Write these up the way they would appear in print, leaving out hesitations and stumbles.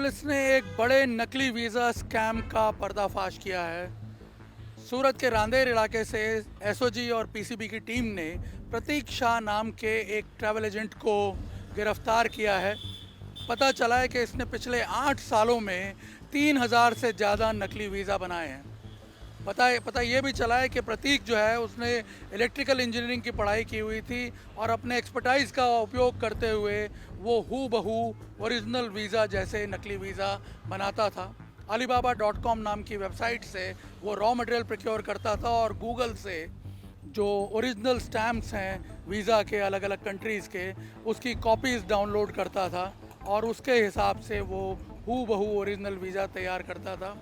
Police ने एक बड़े नकली वीज़ा स्कैम का पर्दाफाश किया है। सूरत के रांदेर इलाके से एसओजी और पीसीबी की टीम ने प्रतीक शाह नाम के एक ट्रैवल एजेंट को गिरफ्तार किया है। पता चला है कि इसने पिछले 8 सालों में 3000 से ज़्यादा नकली वीज़ा बनाए हैं। पता ये भी चला है कि प्रतीक जो है उसने इलेक्ट्रिकल इंजीनियरिंग की पढ़ाई की हुई थी और अपने एक्सपर्टाइज का उपयोग करते हुए वो हूबहू ओरिजिनल वीज़ा जैसे नकली वीज़ा बनाता था। alibaba.com नाम की वेबसाइट से वो रॉ मटेरियल प्रोक्योर करता था और गूगल से जो ओरिजिनल स्टैम्प्स हैं वीज़ा के अलग अलग कंट्रीज़ के, उसकी कॉपीज़ डाउनलोड करता था और उसके हिसाब से वो हूबहू ओरिजिनल वीज़ा तैयार करता था।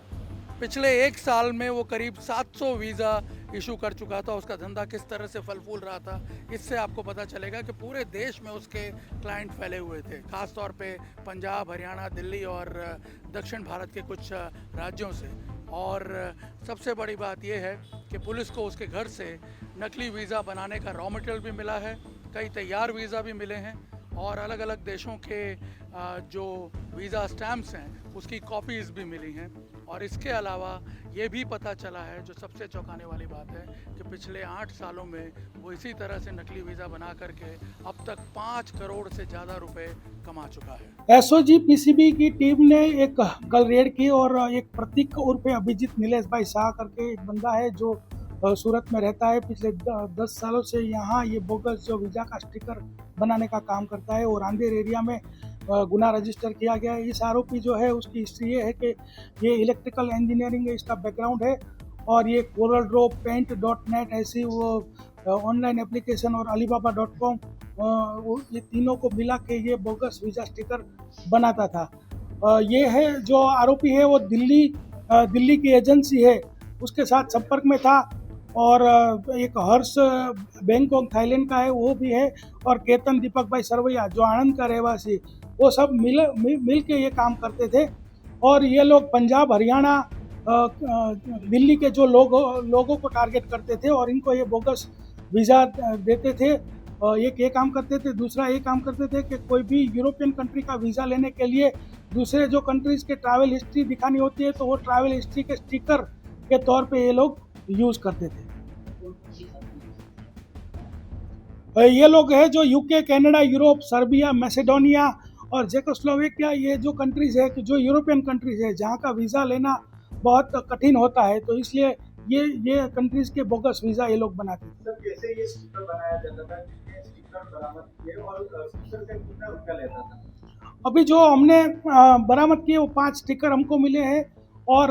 पिछले 1 साल में वो करीब 700 वीज़ा इशू कर चुका था। उसका धंधा किस तरह से फल फूल रहा था, इससे आपको पता चलेगा कि पूरे देश में उसके क्लाइंट फैले हुए थे, ख़ास तौर पे पंजाब, हरियाणा, दिल्ली और दक्षिण भारत के कुछ राज्यों से। और सबसे बड़ी बात यह है कि पुलिस को उसके घर से नकली वीज़ा बनाने का रॉ मटेरियल भी मिला है, कई तैयार वीज़ा भी मिले हैं और अलग अलग देशों के जो वीज़ा स्टैम्प्स हैं उसकी कॉपीज़ भी मिली हैं। और इसके अलावा ये भी पता चला है, जो सबसे चौंकाने वाली बात है, कि पिछले 8 सालों में वो इसी तरह से नकली वीज़ा बना करके अब तक 5 करोड़ से ज़्यादा रुपए कमा चुका है। एसओजी पीसीबी की टीम ने एक कल रेड की और एक प्रतीक उर्फ अभिजीत नीलेश भाई शाह करके एक बंदा है जो सूरत में रहता है। पिछले 10 सालों से यहाँ ये बोगस जो वीज़ा का स्टिकर बनाने का काम करता है और आंधेर एरिया में गुना रजिस्टर किया गया है। इस आरोपी जो है उसकी हिस्ट्री ये है कि ये इलेक्ट्रिकल इंजीनियरिंग इसका बैकग्राउंड है और ये कोरल ड्रॉ पेंट.net ऐसी वो ऑनलाइन एप्लीकेशन और alibaba.com ये तीनों को मिला के ये बोगस वीज़ा स्टिकर बनाता था। ये है जो आरोपी है वो दिल्ली की एजेंसी है उसके साथ संपर्क में था और एक हर्ष बैंकॉक थाईलैंड का है वो भी है और केतन दीपक भाई सरवैया जो आनंद का रहवासी, वो सब मिल के ये काम करते थे। और ये लोग पंजाब, हरियाणा, दिल्ली के जो लोगों को टारगेट करते थे और इनको ये बोगस वीज़ा देते थे। एक ये काम करते थे, दूसरा ये काम करते थे कि कोई भी यूरोपियन कंट्री का वीज़ा लेने के लिए दूसरे जो कंट्रीज़ के ट्रैवल हिस्ट्री दिखानी होती है तो वो ट्रैवल हिस्ट्री के स्टिकर के तौर पे ये लोग यूज़ करते थे। ये लोग हैं जो UK, Canada, Europe, Serbia, Macedonia और चेकोस्लोवाकिया, ये जो कंट्रीज़ है, जो यूरोपियन कंट्रीज़ है जहाँ का वीज़ा लेना बहुत कठिन होता है, तो इसलिए ये कंट्रीज़ के बोगस वीज़ा ये लोग बनाते हैं। सर कैसे ये स्टिकर बनाया जाता था, कितने स्टिकर बरामद किए और स्टिकर का कितना रुपया लेता था? अभी जो हमने बरामद किए वो 5 स्टिकर हमको मिले हैं और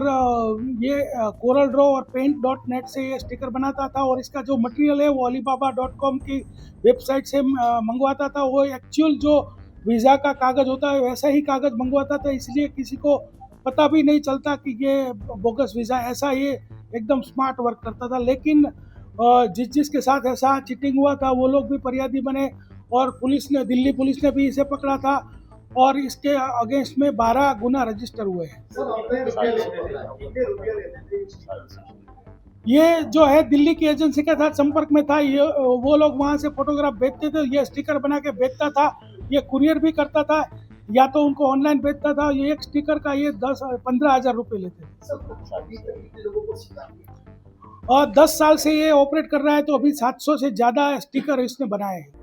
ये कोरल ड्रॉ और पेंट.net से ये स्टिकर बनाता था और इसका जो मटेरियल है वो alibaba.com की वेबसाइट से मंगवाता था। वो एक्चुअल जो वीज़ा का कागज़ होता है वैसा ही कागज़ मंगवाता था, इसलिए किसी को पता भी नहीं चलता कि ये बोगस वीज़ा। ऐसा ये एकदम स्मार्ट वर्क करता था। लेकिन जिसके साथ ऐसा चीटिंग हुआ था वो लोग भी फरियादी बने और दिल्ली पुलिस ने भी इसे पकड़ा था और इसके अगेंस्ट में 12 गुना रजिस्टर हुए हैं। कितने रुपया लेते थे स्टिकर से? ये जो है दिल्ली की एजेंसी के साथ संपर्क में था। ये वो लोग वहाँ से फोटोग्राफ भेजते थे, ये स्टिकर बना के भेजता था, ये कुरियर भी करता था या तो उनको ऑनलाइन भेजता था। ये एक स्टिकर का ये 15 हज़ार रुपये लेते थे और 10 साल से ये ऑपरेट कर रहा है तो अभी 700 से ज़्यादा स्टिकर इसने बनाए हैं।